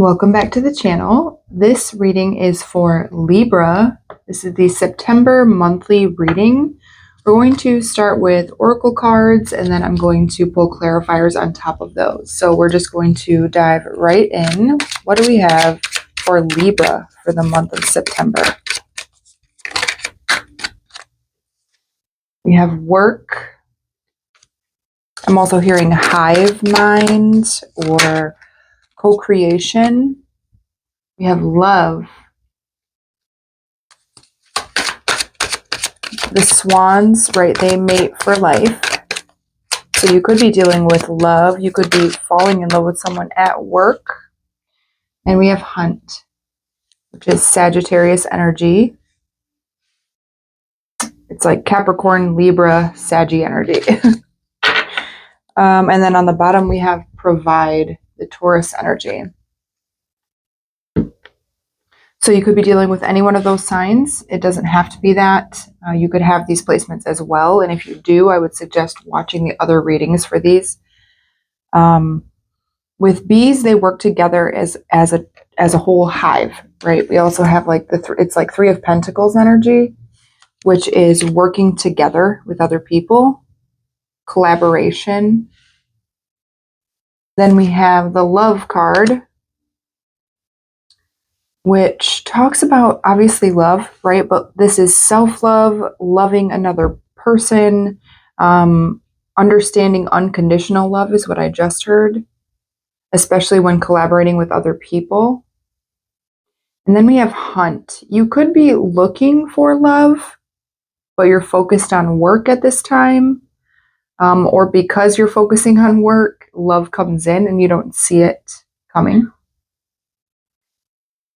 Welcome back to the channel. This reading is for Libra. This is the September monthly reading. We're going to start with oracle cards and then I'm going to pull clarifiers on top of those. So we're just going to dive right in. What do we have for Libra for the month of September? We have work. I'm also hearing hive mind or co-creation. We have love. The swans, right, they mate for life. So you could be dealing with love. You could be falling in love with someone at work. And we have hunt, which is Sagittarius energy. It's like Capricorn, Libra, Saggy energy. And then on the bottom, we have provide, the Taurus energy. So you could be dealing with any one of those signs. It doesn't have to be that. You could have these placements as well. And if you do, I would suggest watching the other readings for these. With bees, they work together as a whole hive, right? We also have like it's like Three of Pentacles energy, which is working together with other people, collaboration. Then we have the love card, which talks about obviously love, right? But this is self-love, loving another person, understanding unconditional love is what I just heard, especially when collaborating with other people. And then we have hunt. You could be looking for love, but you're focused on work at this time. Or because you're focusing on work, love comes in and you don't see it coming.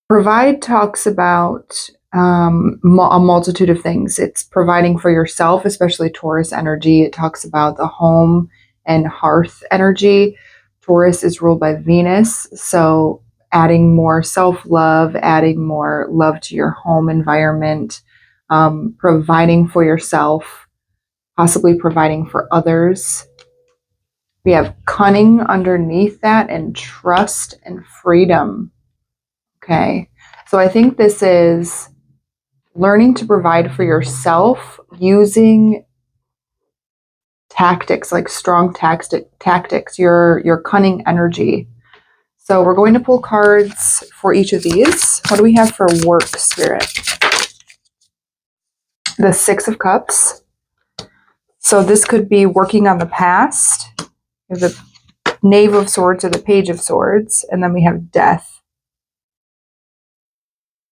Provide talks about a multitude of things. It's providing for yourself, especially Taurus energy. It talks about the home and hearth energy. Taurus is ruled by Venus, so adding more self-love, adding more love to your home environment, providing for yourself, possibly providing for others. We have cunning underneath that and trust and freedom. Okay, so I think this is learning to provide for yourself using tactics, like strong tactics, your cunning energy. So we're going to pull cards for each of these. What do we have for work, Spirit? The Six of Cups. So this could be working on the past. We have the Knave of Swords or the Page of Swords, and then we have Death.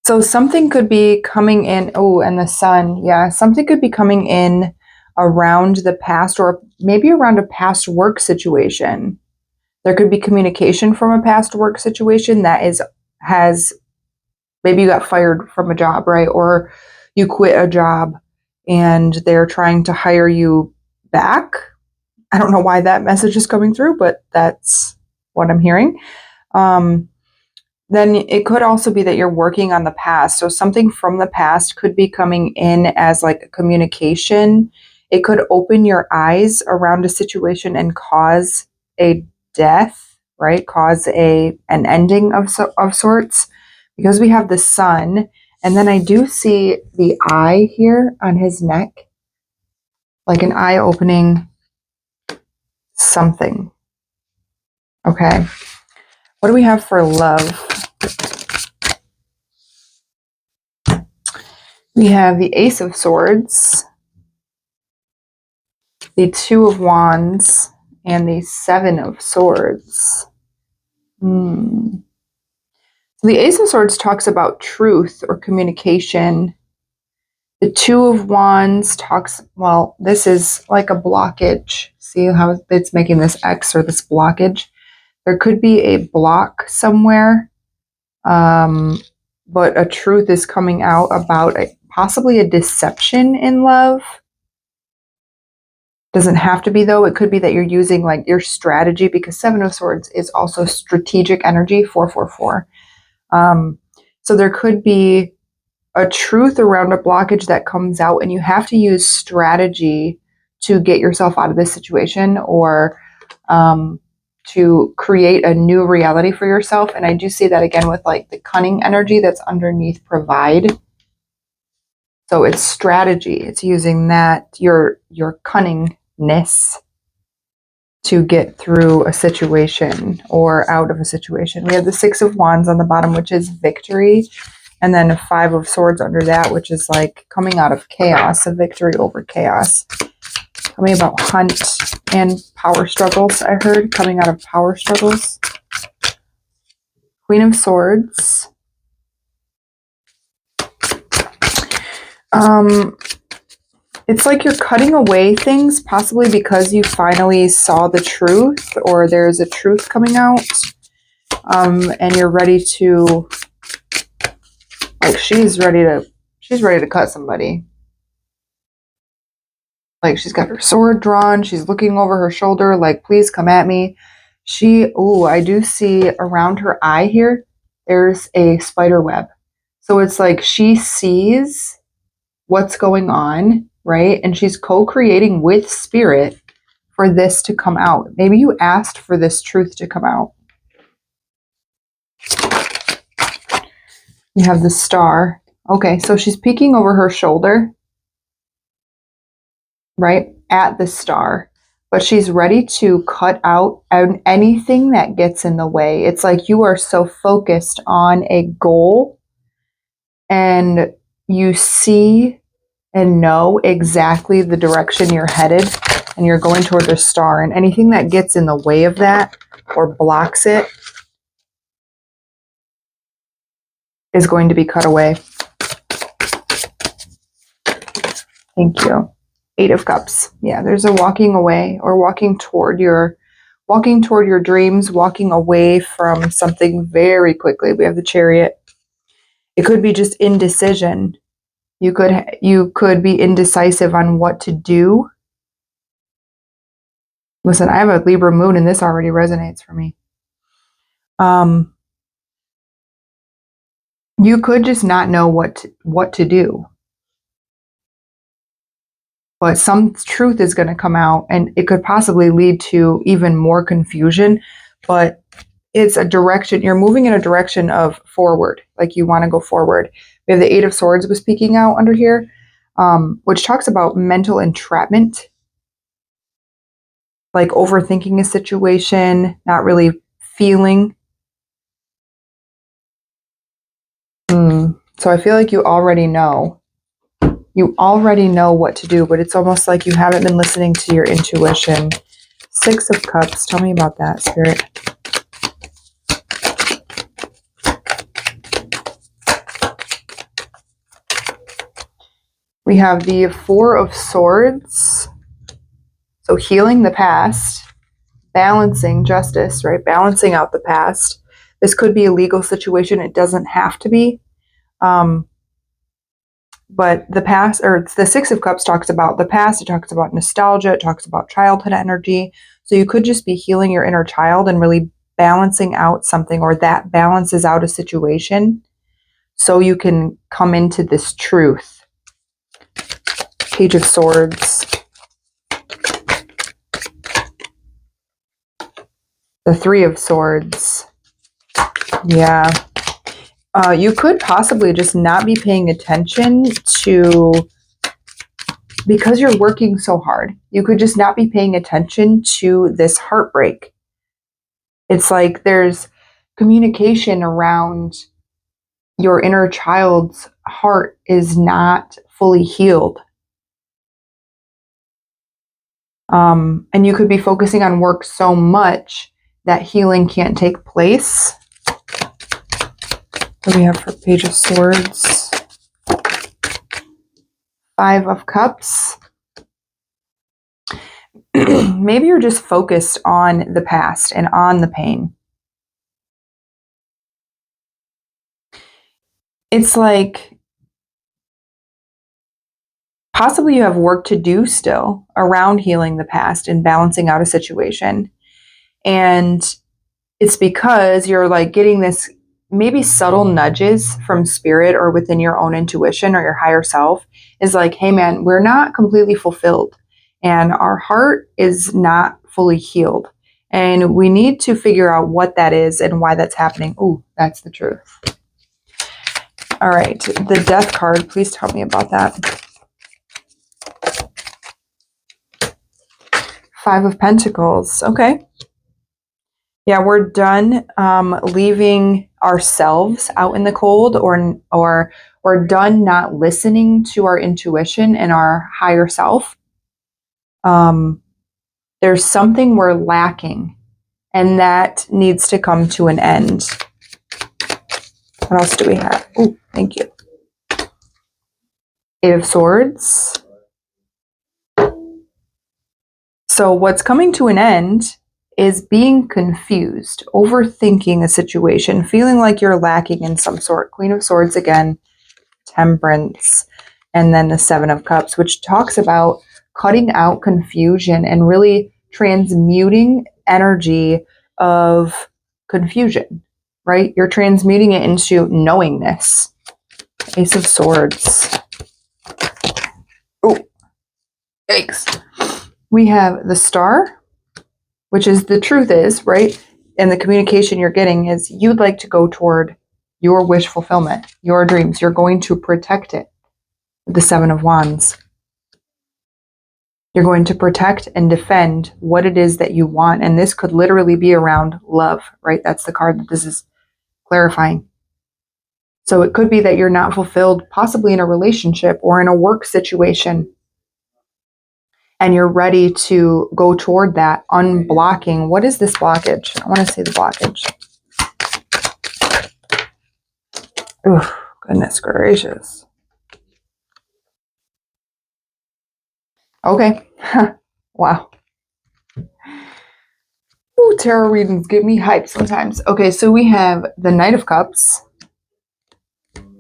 So something could be coming in, oh, and the Sun, yeah, something could be coming in around the past or maybe around a past work situation. There could be communication from a past work situation that has, maybe you got fired from a job, right? Or you quit a job and they're trying to hire you back. I don't know why that message is coming through, but that's what I'm hearing. Then it could also be that you're working on the past. So something from the past could be coming in as like a communication. It could open your eyes around a situation and cause a death, right? Cause an ending of sorts, because we have the Sun. And then I do see the eye here on his neck, like an eye opening something. Okay. What do we have for love? We have the Ace of Swords, the Two of Wands, and the Seven of Swords. So the Ace of Swords talks about truth or communication. The Two of Wands talks, well, this is like a blockage. See how it's making this X or this blockage? There could be a block somewhere, but a truth is coming out about possibly a deception in love. Doesn't have to be, though. It could be that you're using like your strategy, because Seven of Swords is also strategic energy, 444. So there could be a truth around a blockage that comes out and you have to use strategy to get yourself out of this situation, or to create a new reality for yourself. And I do see that again with like the cunning energy that's underneath provide. So it's strategy. It's using that, your cunningness to get through a situation or out of a situation. We have the Six of Wands on the bottom, which is victory. And then a Five of Swords under that, which is like coming out of chaos, a victory over chaos. Tell me about hunt and power struggles. I heard coming out of power struggles. Queen of Swords. It's like you're cutting away things, possibly because you finally saw the truth, or there's a truth coming out, and you're ready to, like, she's ready to cut somebody. Like, she's got her sword drawn, she's looking over her shoulder, like, please come at me. I do see around her eye here, there's a spider web. So it's like she sees what's going on, right? And she's co-creating with spirit for this to come out. Maybe you asked for this truth to come out. You have the Star. Okay, so she's peeking over her shoulder, right, at the Star. But she's ready to cut out anything that gets in the way. It's like you are so focused on a goal and you see and know exactly the direction you're headed and you're going toward the Star, and anything that gets in the way of that or blocks it is going to be cut away. Thank you. Eight of Cups. Yeah, there's a walking away or walking toward your dreams, walking away from something very quickly. We have the Chariot. It could be just indecision. You could be indecisive on what to do. Listen, I have a Libra moon and this already resonates for me. You could just not know what to do. But some truth is going to come out and it could possibly lead to even more confusion. But it's a direction, you're moving in a direction of forward, like you want to go forward. We have the Eight of Swords was peeking out under here, which talks about mental entrapment, like overthinking a situation, not really feeling. So I feel like you already know. You already know what to do, but it's almost like you haven't been listening to your intuition. Six of Cups. Tell me about that, Spirit. We have the Four of Swords. So healing the past, balancing justice, right? Balancing out the past. This could be a legal situation. It doesn't have to be. But the past, or the Six of Cups talks about the past. It talks about nostalgia. It talks about childhood energy. So you could just be healing your inner child and really balancing out something, or that balances out a situation so you can come into this truth. Page of Swords. The Three of Swords. Yeah. You could possibly just not be paying attention to, because you're working so hard, you could just not be paying attention to this heartbreak. It's like there's communication around your inner child's heart is not fully healed. And you could be focusing on work so much that healing can't take place. What do we have for Page of Swords? Five of Cups. Maybe you're just focused on the past and on the pain. It's like possibly you have work to do still around healing the past and balancing out a situation. And it's because you're like getting this maybe subtle nudges from spirit or within your own intuition or your higher self is like, hey man, we're not completely fulfilled and our heart is not fully healed. And we need to figure out what that is and why that's happening. Ooh, that's the truth. All right, the Death card, please tell me about that. Five of Pentacles, okay. Yeah, we're done leaving ourselves out in the cold, or we're done not listening to our intuition and our higher self. There's something we're lacking, and that needs to come to an end. What else do we have? Oh, thank you. Eight of Swords. So what's coming to an end is being confused, overthinking a situation, feeling like you're lacking in some sort. Queen of Swords again, Temperance, and then the Seven of Cups, which talks about cutting out confusion and really transmuting energy of confusion, right? You're transmuting it into knowingness. Ace of Swords. Oh, yikes. We have the Star, which is the truth is, right? And the communication you're getting is you'd like to go toward your wish fulfillment, your dreams. You're going to protect it. The Seven of Wands. You're going to protect and defend what it is that you want. And this could literally be around love, right? That's the card that this is clarifying. So it could be that you're not fulfilled, possibly in a relationship or in a work situation. And you're ready to go toward that, unblocking. What is this blockage? I want to see the blockage. Oh, goodness gracious. Okay. Wow. Ooh, tarot readings give me hype sometimes. Okay, so we have the Knight of Cups,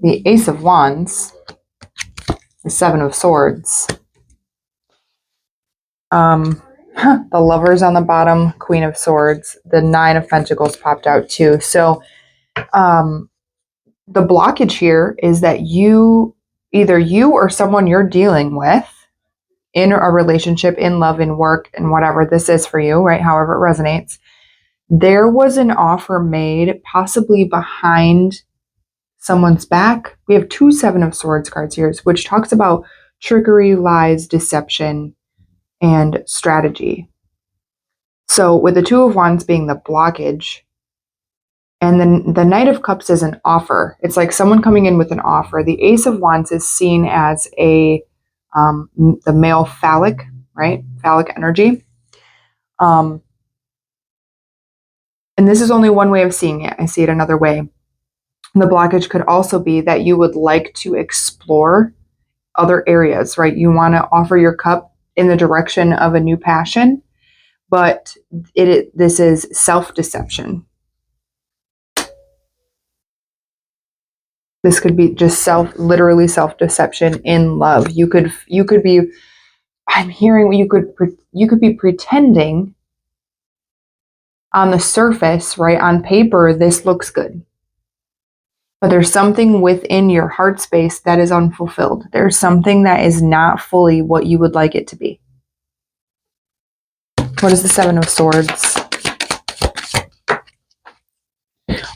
the Ace of Wands, the Seven of Swords, the Lovers on the bottom, Queen of Swords, the Nine of Pentacles popped out too. So the blockage here is that either you or someone you're dealing with in a relationship, in love, in work, and whatever this is for you, right? However it resonates. There was an offer made possibly behind someone's back. We have two Seven of Swords cards here, which talks about trickery, lies, deception, and strategy. So with the Two of Wands being the blockage, and then the Knight of Cups is an offer. It's like someone coming in with an offer. The Ace of Wands is seen as the male phallic, right? Phallic energy. And this is only one way of seeing it. I see it another way. The blockage could also be that you would like to explore other areas, right? You want to offer your cup in the direction of a new passion, but this is self-deception. This could be just literally self-deception in love. You could be, I'm hearing you could be pretending on the surface, right? On paper, this looks good. But there's something within your heart space that is unfulfilled. There's something that is not fully what you would like it to be. What is the Seven of Swords?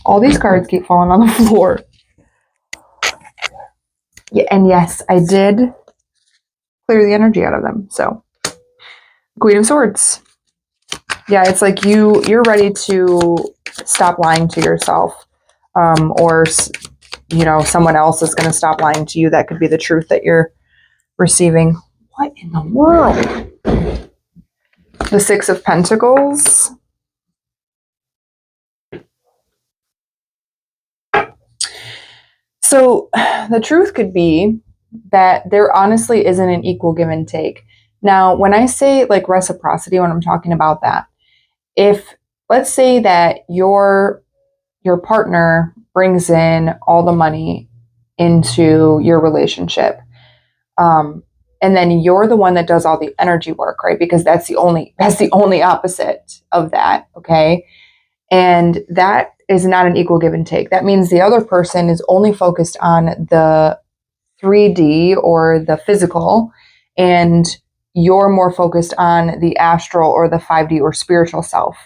All these cards keep falling on the floor. Yeah, and yes, I did clear the energy out of them. So, Queen of Swords. Yeah, it's like you're ready to stop lying to yourself, or someone else is going to stop lying to you. That could be the truth that you're receiving. What in the world? The Six of Pentacles. So the truth could be that there honestly isn't an equal give and take. Now, when I say like reciprocity, when I'm talking about that, if let's say that your partner brings in all the money into your relationship, and then you're the one that does all the energy work, right? Because that's the only opposite of that, okay? And that is not an equal give and take. That means the other person is only focused on the 3D or the physical, and you're more focused on the astral or the 5D or spiritual self.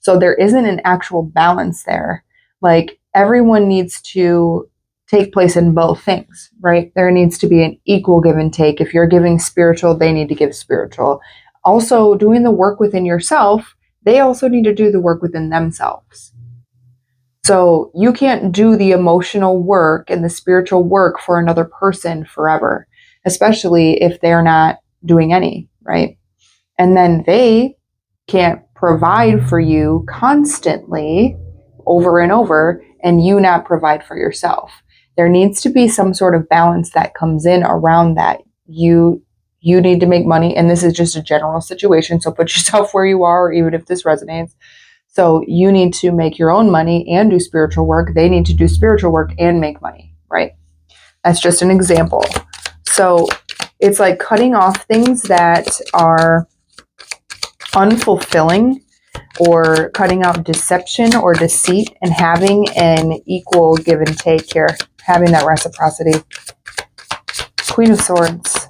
So there isn't an actual balance there. Like everyone needs to take place in both things, right? There needs to be an equal give and take. If you're giving spiritual, they need to give spiritual. Also, doing the work within yourself, they also need to do the work within themselves. So you can't do the emotional work and the spiritual work for another person forever, especially if they're not doing any, right? And then they can't provide for you constantly over and over, and you not provide for yourself. There needs to be some sort of balance that comes in around that. You need to make money, and this is just a general situation, so put yourself where you are, even if this resonates. So you need to make your own money and do spiritual work. They need to do spiritual work and make money, right? That's just an example. So it's like cutting off things that are unfulfilling, or cutting out deception or deceit, and having an equal give and take here, having that reciprocity. Queen of Swords.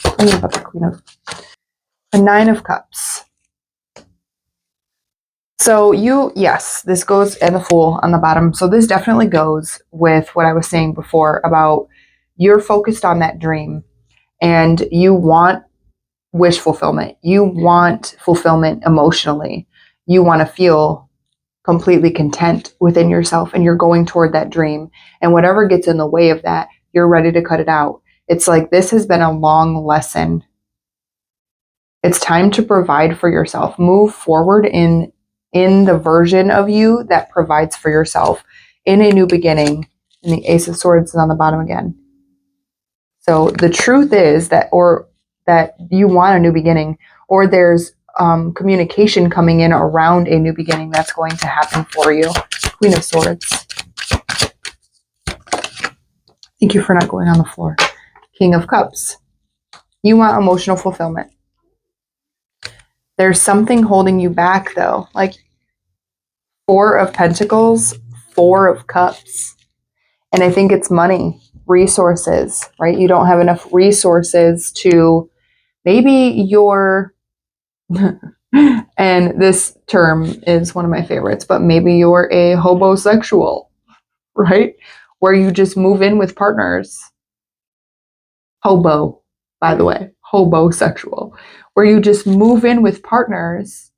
Tell me about the Queen of... The Nine of Cups. So yes, this goes, and the Fool on the bottom. So this definitely goes with what I was saying before about you're focused on that dream and you want wish fulfillment. You want fulfillment emotionally. You want to feel completely content within yourself, and you're going toward that dream. And whatever gets in the way of that, you're ready to cut it out. It's like this has been a long lesson. It's time to provide for yourself. Move forward in the version of you that provides for yourself in a new beginning. And the Ace of Swords is on the bottom again. So the truth is that you want a new beginning, or there's communication coming in around a new beginning that's going to happen for you. Queen of Swords. Thank you for not going on the floor. King of Cups. You want emotional fulfillment. There's something holding you back though. Like Four of Pentacles, Four of Cups. And I think it's money, resources, right? You don't have enough resources to maybe you're, and this term is one of my favorites, but maybe you're a hobosexual, right? Where you just move in with partners. Hobo, by the way, hobosexual, where you just move in with partners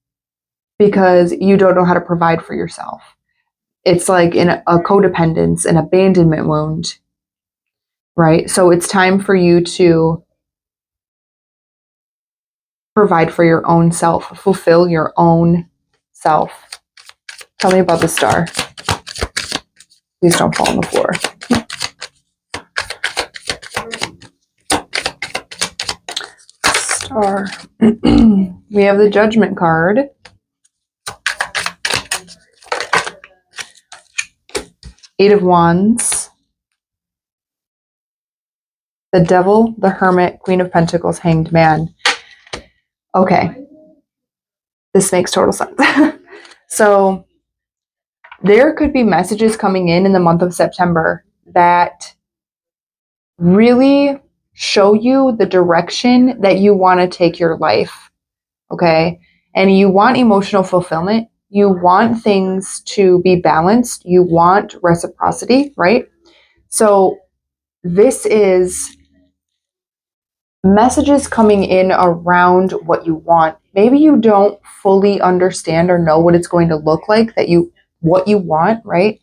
because you don't know how to provide for yourself. It's like in a codependence, an abandonment wound, right? So it's time for you to provide for your own self, fulfill your own self. Tell me about the Star. Please don't fall on the floor. Star. We have the Judgment card. Eight of Wands. The Devil, the Hermit, Queen of Pentacles, Hanged Man. Okay. This makes total sense. So there could be messages coming in the month of September that really show you the direction that you want to take your life. Okay. And you want emotional fulfillment. You want things to be balanced. You want reciprocity, right? So this is messages coming in around what you want. Maybe you don't fully understand or know what it's going to look like, what you want, right?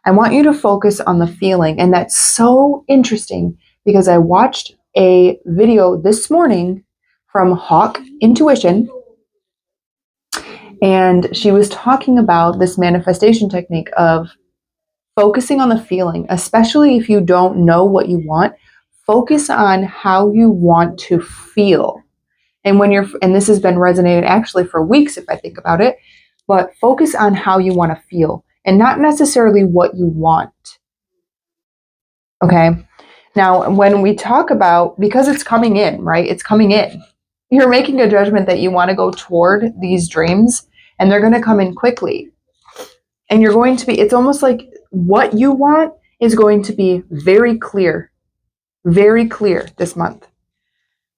I want you to focus on the feeling. And that's so interesting because I watched a video this morning from Hawk Intuition, and she was talking about this manifestation technique of focusing on the feeling, especially if you don't know what you want. Focus on how you want to feel. And and this has been resonating actually for weeks if I think about it, but focus on how you want to feel and not necessarily what you want. Okay. Now, when we talk about, because it's coming in, right? It's coming in. You're making a judgment that you want to go toward these dreams, and they're going to come in quickly. And it's almost like what you want is going to be very clear this month.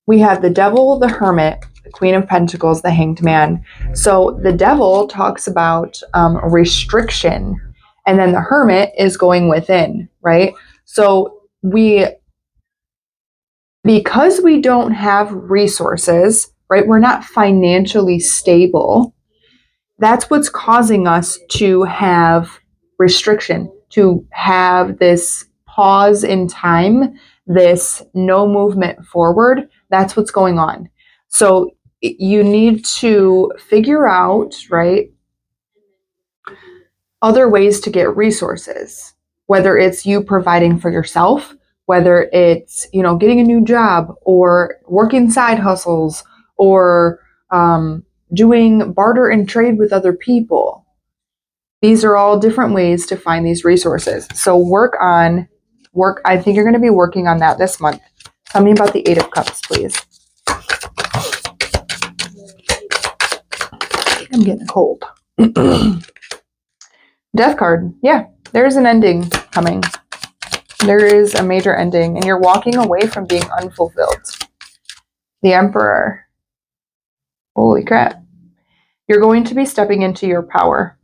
We have the Devil, the Hermit, the Queen of Pentacles, the Hanged Man. So the Devil talks about restriction, and then the Hermit is going within, right? So because we don't have resources, right? We're not financially stable. That's what's causing us to have restriction, to have this pause in time, this no movement forward. That's what's going on. So you need to figure out, right, other ways to get resources, whether it's you providing for yourself, whether it's, getting a new job or working side hustles or doing barter and trade with other people. These are all different ways to find these resources. So I think you're going to be working on that this month. Tell me about the Eight of Cups, please. I'm getting cold. Death card. Yeah, there's an ending coming. There is a major ending, and you're walking away from being unfulfilled. The Emperor. Holy crap. You're going to be stepping into your power.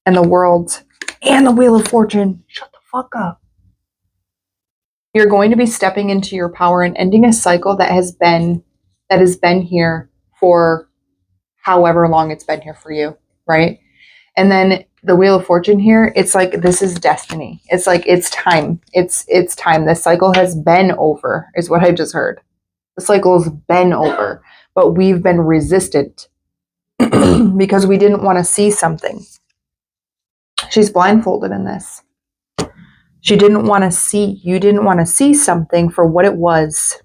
And the World. And the Wheel of Fortune. Shut the fuck up. You're going to be stepping into your power and ending a cycle that has been here for however long it's been here for you, right? And then the Wheel of Fortune here, it's like this is destiny. It's like it's time. It's time. This cycle has been over, is what I just heard. The cycle has been over, but we've been resistant because we didn't want to see something. She's blindfolded in this. You didn't want to see something for what it was.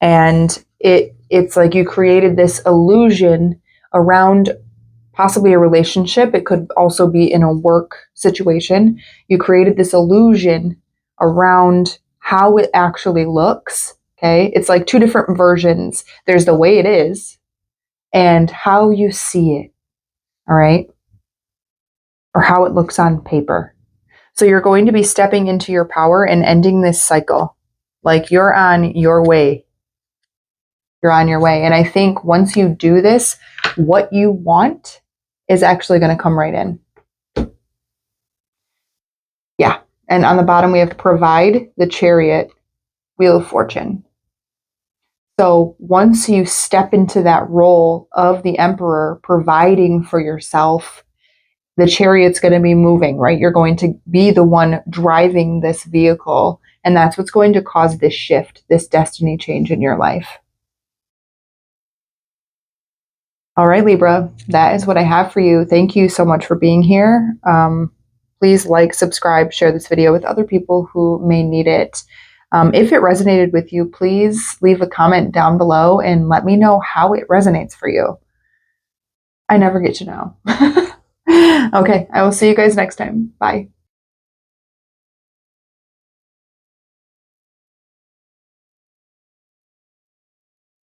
And it's like you created this illusion around possibly a relationship. It could also be in a work situation. You created this illusion around how it actually looks. Okay. It's like two different versions. There's the way it is and how you see it. All right. Or how it looks on paper. So you're going to be stepping into your power and ending this cycle. Like you're on your way. You're on your way. And I think once you do this, what you want is actually going to come right in. Yeah. And on the bottom, we have provide, the Chariot, Wheel of Fortune. So once you step into that role of the Emperor, providing for yourself, the Chariot's going to be moving, right? You're going to be the one driving this vehicle. And that's what's going to cause this shift, this destiny change in your life. All right, Libra, that is what I have for you. Thank you so much for being here. Please like, subscribe, share this video with other people who may need it. If it resonated with you, please leave a comment down below and let me know how it resonates for you. I never get to know. Okay, I will see you guys next time. Bye.